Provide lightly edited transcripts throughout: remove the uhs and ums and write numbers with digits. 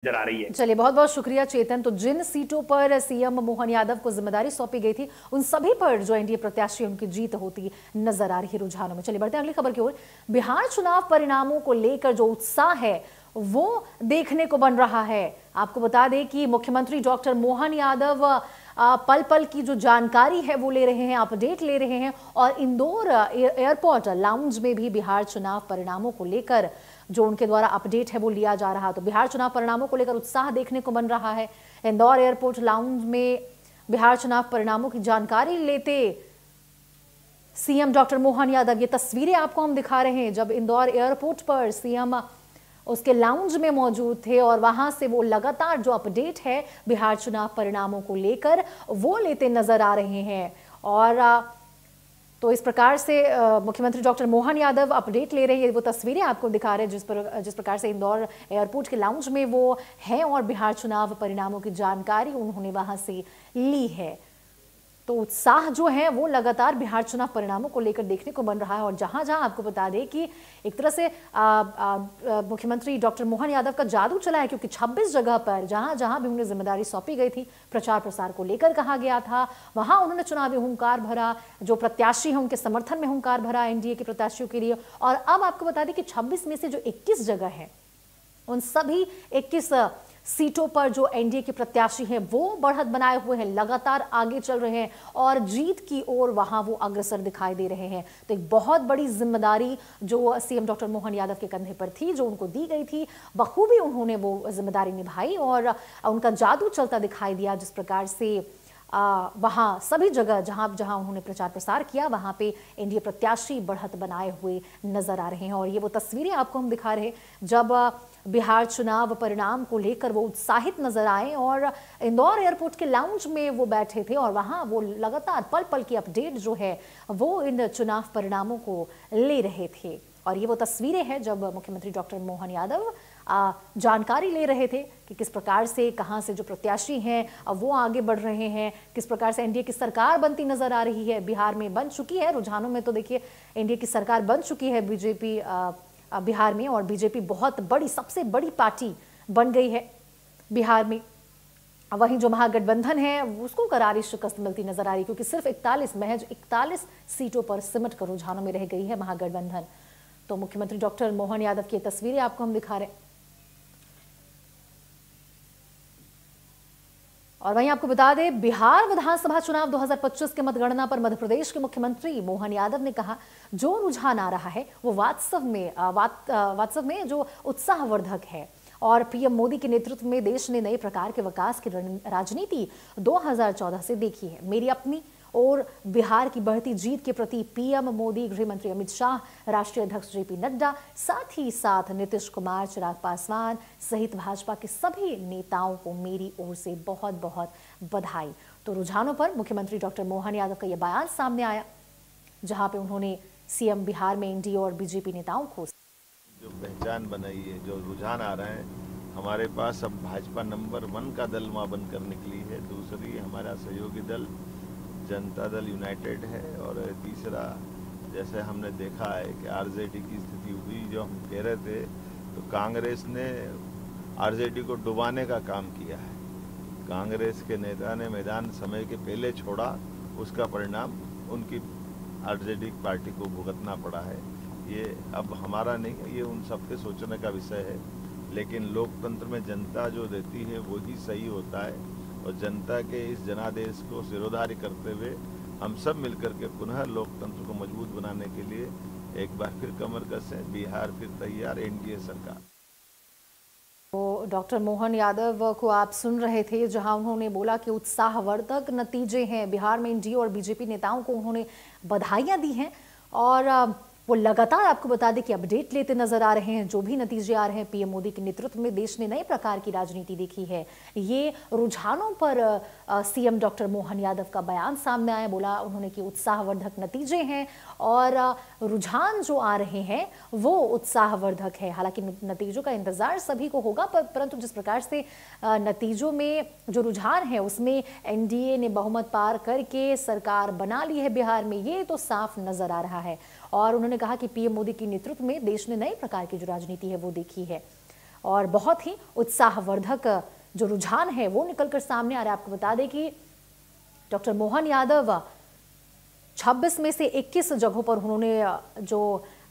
नजर आ रही है। चलिए, बहुत बहुत शुक्रिया चेतन। तो जिन सीटों पर सीएम मोहन यादव को जिम्मेदारी सौंपी गई थी, उन सभी पर जो एनडीए प्रत्याशी उनकी जीत होती नजर आ रही है रुझानों में। चलिए बढ़ते हैं अगली खबर की ओर। बिहार चुनाव परिणामों को लेकर जो उत्साह है वो देखने को बन रहा है। आपको बता दें कि मुख्यमंत्री डॉक्टर मोहन यादव पल पल की जो जानकारी है वो ले रहे हैं, अपडेट ले रहे हैं। और इंदौर एयरपोर्ट लाउंज में भी बिहार चुनाव परिणामों को लेकर जो उनके द्वारा अपडेट है वो लिया जा रहा। तो बिहार चुनाव परिणामों को लेकर उत्साह देखने को बन रहा है। इंदौर एयरपोर्ट लाउंज में बिहार चुनाव परिणामों की जानकारी लेते सीएम डॉक्टर मोहन यादव, ये तस्वीरें आपको हम दिखा रहे हैं जब इंदौर एयरपोर्ट पर सीएम उसके लाउंज में मौजूद थे और वहां से वो लगातार जो अपडेट है बिहार चुनाव परिणामों को लेकर वो लेते नजर आ रहे हैं। और तो इस प्रकार से मुख्यमंत्री डॉक्टर मोहन यादव अपडेट ले रहे हैं। वो तस्वीरें आपको दिखा रहे हैं जिस प्रकार से इंदौर एयरपोर्ट के लाउंज में वो हैं और बिहार चुनाव परिणामों की जानकारी उन्होंने वहां से ली है। तो उत्साह जो है वो लगातार बिहार चुनाव परिणामों को लेकर देखने को बन रहा है। और जहां जहां आपको बता दें कि एक तरह से मुख्यमंत्री डॉक्टर मोहन यादव का जादू चला है, क्योंकि 26 जगह पर जहां जहां भी उन्हें जिम्मेदारी सौंपी गई थी, प्रचार प्रसार को लेकर कहा गया था, वहां उन्होंने चुनावी हुंकार भरा, जो प्रत्याशी हैं उनके समर्थन में हुंकार भरा एनडीए के प्रत्याशियों के लिए। और अब आपको बता दें कि 26 में से जो 21 जगह है, उन सभी 21 सीटों पर जो एनडीए के प्रत्याशी हैं वो बढ़त बनाए हुए हैं, लगातार आगे चल रहे हैं और जीत की ओर वहां वो अग्रसर दिखाई दे रहे हैं। तो एक बहुत बड़ी जिम्मेदारी जो सीएम डॉक्टर मोहन यादव के कंधे पर थी, जो उनको दी गई थी, बखूबी उन्होंने वो जिम्मेदारी निभाई और उनका जादू चलता दिखाई दिया। जिस प्रकार से वहां सभी जगह जहां जहां उन्होंने प्रचार प्रसार किया वहां पे एनडीए प्रत्याशी बढ़त बनाए हुए नजर आ रहे हैं। और ये वो तस्वीरें आपको हम दिखा रहे हैं जब बिहार चुनाव परिणाम को लेकर वो उत्साहित नजर आए और इंदौर एयरपोर्ट के लाउंज में वो बैठे थे और वहां वो लगातार पल पल की अपडेट जो है वो इन चुनाव परिणामों को ले रहे थे। और ये वो तस्वीरें हैं जब मुख्यमंत्री डॉक्टर मोहन यादव जानकारी ले रहे थे कि किस प्रकार से कहां से जो प्रत्याशी हैं वो आगे बढ़ रहे हैं, किस प्रकार से एनडीए की सरकार बनती नजर आ रही है। बिहार में बन चुकी है, रुझानों में तो देखिए एनडीए की सरकार बन चुकी है बीजेपी बिहार में, और बीजेपी बहुत बड़ी, सबसे बड़ी पार्टी बन गई है बिहार में। वहीं जो महागठबंधन है उसको करारी शिकस्त मिलती नजर आ रही, क्योंकि सिर्फ 41, महज 41 सीटों पर सिमट कर रुझानों में रह गई है महागठबंधन। तो मुख्यमंत्री डॉक्टर मोहन यादव की तस्वीरें आपको हम दिखा रहे हैं। और वहीं आपको बता दें, बिहार विधानसभा चुनाव 2025 के मतगणना पर मध्य प्रदेश के मुख्यमंत्री मोहन यादव ने कहा, जो रुझान आ रहा है वो वास्तव में जो उत्साहवर्धक है और पीएम मोदी के नेतृत्व में देश ने नए प्रकार के विकास की राजनीति 2014 से देखी है। मेरी अपनी और बिहार की बढ़ती जीत के प्रति पीएम मोदी, गृह मंत्री अमित शाह, राष्ट्रीय अध्यक्ष जेपी नड्डा, साथ ही साथ नीतीश कुमार, चिराग पासवान सहित भाजपा के सभी नेताओं को मेरी ओर से बहुत बहुत बधाई। तो रुझानों पर मुख्यमंत्री डॉक्टर मोहन यादव का यह बयान सामने आया, जहां पे उन्होंने सीएम बिहार में एनडीए और बीजेपी नेताओं को जो पहचान बनाई है, जो रुझान आ रहे हैं, हमारे पास अब भाजपा नंबर 1 का दल वहाँ बनकर निकली है। दूसरी हमारा सहयोगी दल जनता दल यूनाइटेड है और तीसरा जैसे हमने देखा है कि आरजेडी की स्थिति हुई, जो हम कह रहे थे, तो कांग्रेस ने आरजेडी को डुबाने का काम किया है। कांग्रेस के नेता ने मैदान समय के पहले छोड़ा, उसका परिणाम उनकी आरजेडी पार्टी को भुगतना पड़ा है। ये अब हमारा नहीं, ये उन सबके सोचने का विषय है। लेकिन लोकतंत्र में जनता जो देती है वही सही होता है और जनता के इस जनादेश को सिरोधार्य करते हुए हम सब मिलकर के पुनः लोकतंत्र को मजबूत बनाने के लिए एक बार फिर कमर कसें। बिहार फिर तैयार, एनडीए सरकार। तो डॉक्टर मोहन यादव को आप सुन रहे थे, जहां उन्होंने बोला कि उत्साहवर्धक नतीजे हैं बिहार में। एनडीए और बीजेपी नेताओं को उन्होंने बधाइयां दी हैं और वो लगातार आपको बता दें कि अपडेट लेते नजर आ रहे हैं। जो भी नतीजे आ रहे हैं, पीएम मोदी के नेतृत्व में देश ने नए प्रकार की राजनीति देखी है। ये रुझानों पर सीएम डॉक्टर मोहन यादव का बयान सामने आया, बोला उन्होंने कि उत्साहवर्धक नतीजे हैं और रुझान जो आ रहे हैं वो उत्साहवर्धक है। हालांकि नतीजों का इंतजार सभी को होगा, परंतु जिस प्रकार से नतीजों में जो रुझान है उसमें एनडीए ने बहुमत पार करके सरकार बना ली है बिहार में, ये तो साफ नजर आ रहा है। और उन्होंने कहा कि पीएम मोदी के नेतृत्व में देश ने नए प्रकार की जो राजनीति है वो देखी है। और बहुत ही उत्साहवर्धक जो रुझान है वो निकलकर सामने आ रहा है। आपको बता दें कि डॉक्टर मोहन यादव 26 में से 21 जगहों पर उन्होंने जो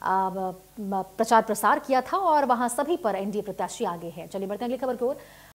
प्रचार प्रसार किया था और वहां सभी पर एनडीए प्रत्याशी आगे हैं। चलिए बढ़ते हैं अगली खबर की ओर।